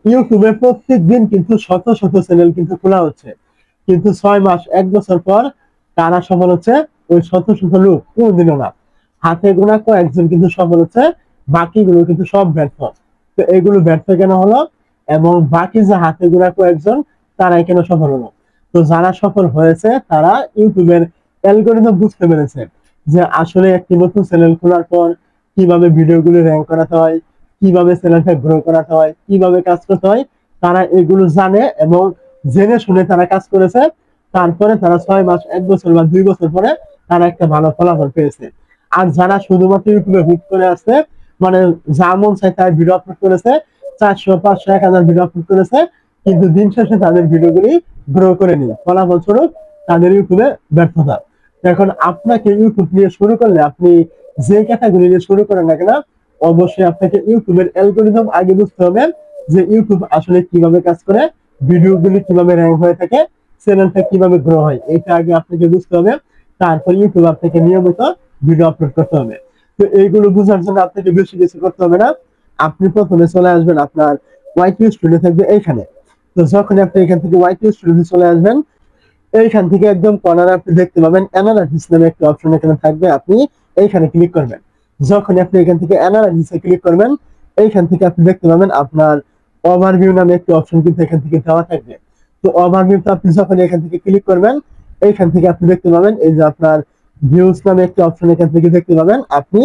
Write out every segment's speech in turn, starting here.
ইউটিউবে প্রত্যেক দিন কিন্তু শত শত চ্যানেল কিন্তু খোলা হচ্ছে, কিন্তু 6 মাস 1 বছর পর কারা সফল হচ্ছে? ওই শত শত লোক কোনদিনও না, হাতে গোনা কয়েকজন কিন্তু সফল হচ্ছে, বাকিগুলো কিন্তু সব ব্যর্থ। তো এগুলো ব্যর্থ কেন হলো? এবং বাকি যে হাতে গোনা কয়েকজন, তারাই কেন সফল হলো? তো যারা সফল হয়েছে তারা ইউটিউবের অ্যালগরিদম বুঝতে পেরেছে যে আসলে একটি নতুন চ্যানেল খোলার পর কিভাবে ভিডিওগুলো র্যাঙ্ক করাতে হয়, কিভাবে চ্যানেলটা গ্রো করাতে হয়, কিভাবে কাজ করতে হয়, তারা এগুলো জানে এবং জেনে শুনে তারা কাজ করেছে। তারপরে তারা 6 মাস 1 বছর বা 2 বছর পরে তারা একটা ভালো ফলাফল পেয়েছে। আর যারা শুধুমাত্র ইউটিউবে হুট করে আসছে, মানে যা মন চায় তার ভিডিও আপলোড করেছে, 400 500 1000 ভিডিও আপলোড করেছে, কিন্তু দিন শেষে তাদের ভিডিওগুলি গ্রো করেনি, ফলাফল স্বরূপ তাদের ইউটিউবে ব্যর্থতা। এখন আপনাকে ইউটিউব নিয়ে শুরু করলে, আপনি যে ক্যাটাগরি নিয়ে শুরু করেন না কেন, অবশ্যই আপনাকে ইউটিউবের অ্যালগরিদম আগে বুঝতে হবে, যে ইউটিউব আসলে কিভাবে কাজ করে, ভিডিওগুলি কিভাবে র্যাঙ্ক হয়ে থাকে, চ্যানেলটা কিভাবে গ্রো হয়, এটা আগে আপনাকে বুঝতে হবে। তারপর ইউটিউব আপনাকে নিয়মিত ভিডিও আপলোড করতে হবে। তো এইগুলো বোঝার জন্য আপনাকে বেশি কিছু করতে হবে না। আপনি প্রথমে চলে আসবেন, আপনার ওয়াইটি স্টুডিও থাকবে এইখানে। তো যখন আপনি এখান থেকে ওয়াইটি স্টুডিও চলে আসবেন, এইখান থেকে একদম কর্নারে আপনি দেখতে পাবেন অ্যানালাইসিস নামে একটা অপশন এখানে থাকবে, আপনি এইখানে ক্লিক করবেন। যখন আপনি এখান থেকে অ্যানালাইসিসে ক্লিক করবেন, এইখান থেকে আপনি দেখতে পাবেন আপনার ওভারভিউ নামে একটা অপশন কিন্তু এখান থেকে দেওয়া থাকবে। তো ওভারভিউতে আপনি যখন এখান থেকে ক্লিক করবেন, এইখান থেকে আপনি দেখতে পাবেন এই যে আপনার ভিউজ নামে একটা অপশন এখান থেকে দেখতে পাবেন। আপনি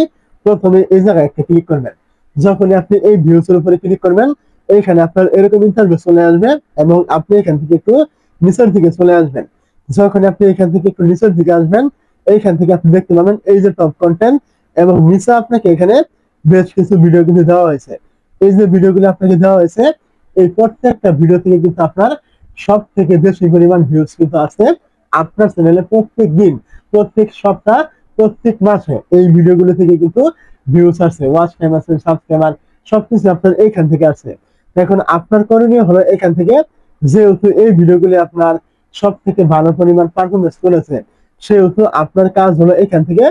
প্রথমে এই জায়গায় একটা ক্লিক করবেন। যখন আপনি এই ভিউজ এর উপরে ক্লিক করবেন, এইখানে আপনার এরকম ইন্টারভিউ চলে আসবে এবং আপনি এখান থেকে একটু নিচের দিকে চলে আসবেন। যখন আপনি এখান থেকে একটু নিচের দিকে আসবেন, এইখান থেকে আপনি দেখতে পাবেন এই যে টপ কন্টেন্ট, এবং নিচে আপনাকে এখানে বেশ কিছু ভিডিও কিন্তু দেওয়া হয়েছে। এই যে ভিডিওগুলো আপনাকে দেওয়া হয়েছে, এই প্রত্যেকটা ভিডিও থেকে কিন্তু আপনার সব থেকে বেশি পরিমাণ ভিউজ কিন্তু আছে আপনার চ্যানেলে। প্রত্যেক দিন, প্রত্যেক সপ্তাহ, প্রত্যেক মাসে এই ভিডিওগুলো থেকে কিন্তু ভিউজ আছে, ওয়াচ টাইম আছে, সাবস্ক্রাইবার, সবকিছু আপনার এইখান থেকে আছে। এখন আপনার করণীয় হলো এখান থেকে, যেহেতু এই ভিডিওগুলি আপনার সব থেকে ভালো পরিমাণ পারফরমেন্স করেছে, সেহেতু আপনার কাজ হলো এখান থেকে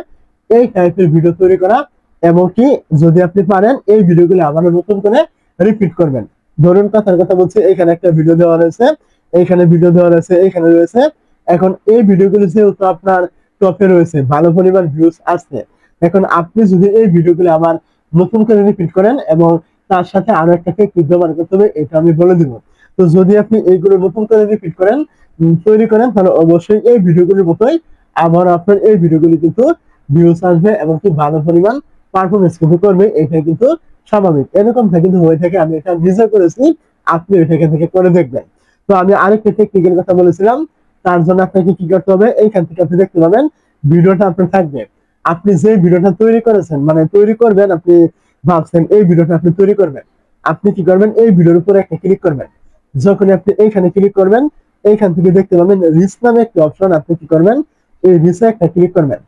এই টাইপের ভিডিও তৈরি করা, এবং কি যদি আপনি পারেন এই ভিডিওগুলো আবার নতুন করে রিপিট করবেন। ধরুন কথার কথা বলছি, এখানে একটা ভিডিও দেওয়া রয়েছে, এইখানে ভিডিও দেওয়া রয়েছে, এইখানে রয়েছে। এখন এই ভিডিওগুলো যেহেতু আপনার টপে রয়েছে, ভালো পরিমাণ ভিউজ আসছে, এখন আপনি যদি এই ভিডিওগুলো আবার নতুন করে রিপিট করেন এবং তার সাথে আরো একটা টেকনিক ব্যবহার করতে হবে, এটা আমি বলে দিব। তো যদি আপনি এইগুলো নতুন করে রিপিট করেন, তৈরি করেন, তাহলে অবশ্যই এই ভিডিওগুলির মতোই আবার আপনার এই ভিডিওগুলি কিন্তু ভিউজ আসবে এবং কি ভালো পরিমাণ পারফরমেন্স কিন্তু করবে। এটা কিন্তু স্বাভাবিক, এরকমটা কিন্তু হয়ে থাকে, আমি এটা নিজে করেছি, আপনি এটা এখান থেকে করে দেখবেন। তো আমি আরেকটা টেকনিকের কথা বলেছিলাম, তার জন্য আপনাকে কি করতে হবে, এইখান থেকে আপনি দেখতে পাবেন ভিডিওটা আপনার থাকবে। আপনি যে ভিডিওটা তৈরি করেছেন, মানে তৈরি করবেন, আপনি ভাবছেন এই ভিডিওটা আপনি তৈরি করবেন, আপনি কি করবেন, এই ভিডিওর উপরে একটা ক্লিক করবেন। যখন আপনি এইখানে ক্লিক করবেন, এইখান থেকে দেখতে পাবেন রিচ নামে একটা অপশন, আপনি কি করবেন, এই রিচে একটা ক্লিক করবেন।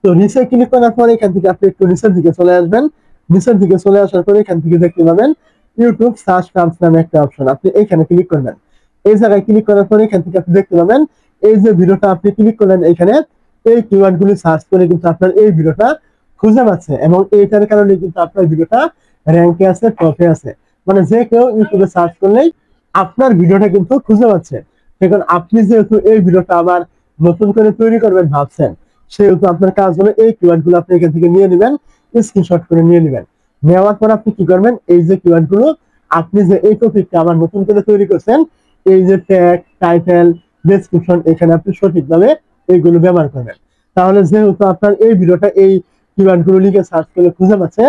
তো নিচে ক্লিক করার পর এখান থেকে আপনি একটু নিচের দিকে চলে আসবেন। নিচের দিকে চলে আসার পর এখান থেকে দেখতে পাবেন ইউটিউব সার্চ টার্মস নামে একটা অপশন, আপনি এখানে ক্লিক করবেন। এই জায়গায় ক্লিক করার পর এখান থেকে আপনি দেখতে পাবেন এই যে ভিডিওটা আপনি ক্লিক করলেন, এখানে এই কিওয়ার্ড গুলি সার্চ করে কিন্তু আপনার এই ভিডিওটা খুঁজে পাচ্ছে, এবং এইটার কারণে কিন্তু আপনার ভিডিওটা র্যাঙ্কে আছে, টপে আছে। মানে যে কেউ ইউটিউবে সার্চ করলেই আপনার ভিডিওটা কিন্তু খুঁজে পাচ্ছে। এখন আপনি যেহেতু এই ভিডিওটা আবার নতুন করে তৈরি করবেন ভাবছেন, সেহেতু আপনার কাজ হলো এই কিওয়ার্ড গুলো আপনি এখান থেকে নিয়ে নেবেন, স্ক্রিনশট করে নিয়ে নেবেন। নেওয়ার পর আপনি কি করবেন, এই যে কিওয়ার্ড গুলো আপনি যে এই টপিকটা আবার নতুন করে তৈরি করছেন, এই যে ট্যাগ, টাইটেল, ডেসক্রিপশন, এখানে আপনি সঠিকভাবে এইগুলো ব্যবহার করবেন। তাহলে যেহেতু আপনার এই ভিডিওটা এই কিওয়ার্ড গুলো লিখে সার্চ করে খুঁজে পাচ্ছে,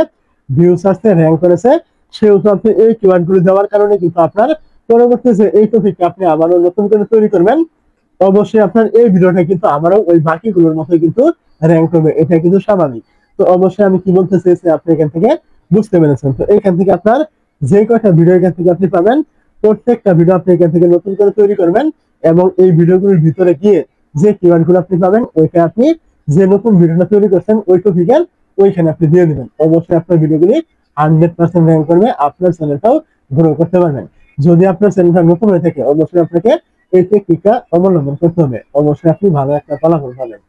ভিউ সার্চে র্যাঙ্ক করেছে, সেহেতু আপনি এই কিওয়ার্ড গুলো দেওয়ার কারণে কিন্তু আপনার পরবর্তী যে এই টপিকটা আপনি আবারও নতুন করে তৈরি করবেন, অবশ্যই আপনার এই ভিডিওটা কিন্তু আমারও ওই বাকিগুলোর মতো কিন্তু র্যাঙ্ক করবে, এটা কিন্তু স্বাভাবিক। তো অবশ্যই আমি কি বলতে চেয়েছি আপনি এখান থেকে বুঝতে পেরেছেন। তো এইখান থেকে আপনার যে কয়টা ভিডিও এখান থেকে আপনি পাবেন, প্রত্যেকটা ভিডিও আপনি এখান থেকে নতুন করে তৈরি করবেন, এবং এই ভিডিওগুলোর ভিতরে গিয়ে যে কিওয়ার্ড গুলো আপনি পাবেন, ওইটা আপনি যে নতুন ভিডিওটা তৈরি করছেন ওই টপিকের ওইখানে আপনি দিয়ে দিবেন। অবশ্যই আপনার ভিডিওগুলি 100% র্যাঙ্ক করবে, আপনার চ্যানেলটাও গ্রো করতে পারবেন। যদি আপনার চ্যানেলটা নতুন হয়ে থাকে, অবশ্যই আপনাকে এই টেকনিকটা অবলম্বন করতে হবে, অবশ্যই আপনি ভালো একটা ফলাফল পাবেন।